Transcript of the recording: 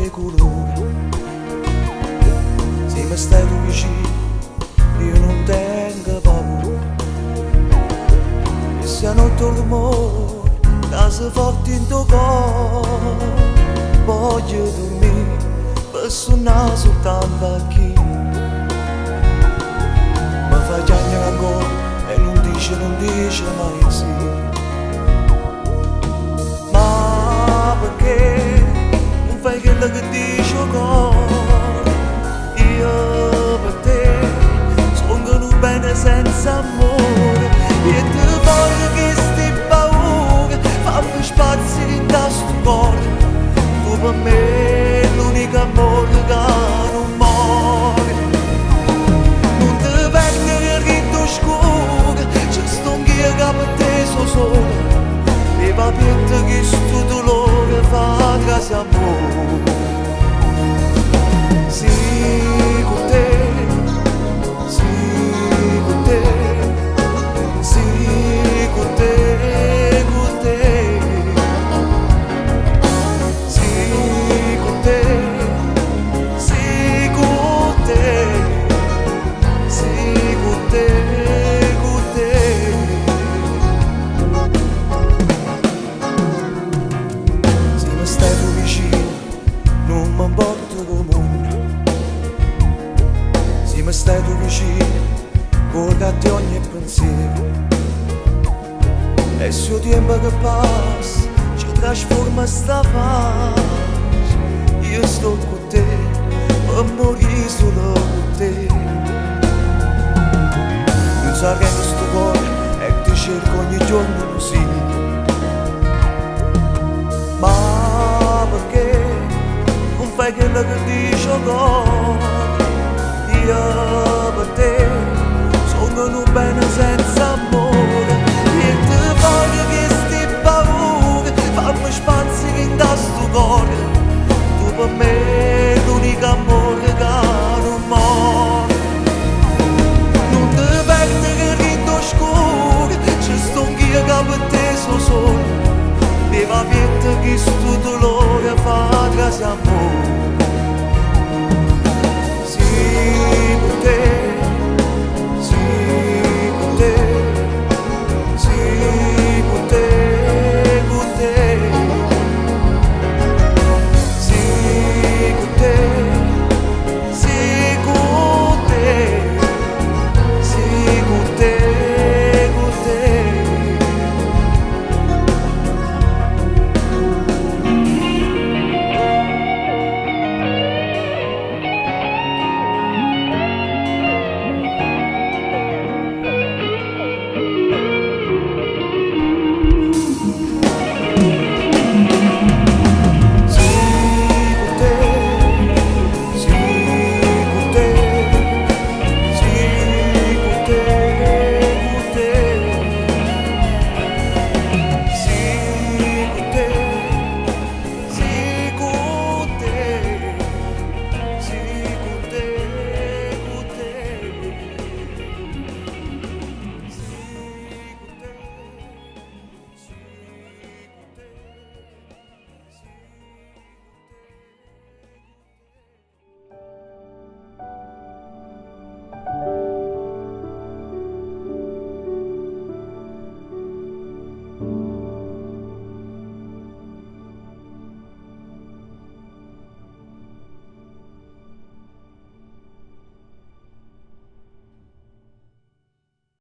mille colori. Se mi stai tu vicino, io non tengo paura. E se notte il rumore, casa forte in tuo cuore, voglio dormire per suonare soltanto a chi mi fa piangere ancora e non dice mai sì. Ma perché non fai quello che dice il cuore? Io per te sono venuto bene senza amore e ti voglio che stai paura, fammi spazio in questo cuore. Tu per me è l'unico amore che non muore. Non ti vengono ritto scuro, ci sto anch'io che per te sono solo. E va più che sto dolore fa casa amore. Sì, con te, sì, con te, sì, con te, con te. Sì, con te, sì, con te, sì, con te, con te. Se mi stai tu vicino, non mi importa come. Se mi stai tu vicino, guardate ogni pensiero. E se il tempo che passa ci trasforma sta pace, io sto con te, per morire solo con te. Non sai che questo cuore e ti cerco ogni giorno così. Ma perché non fai quello che dice il cuore? Io per te sono venuto bene senza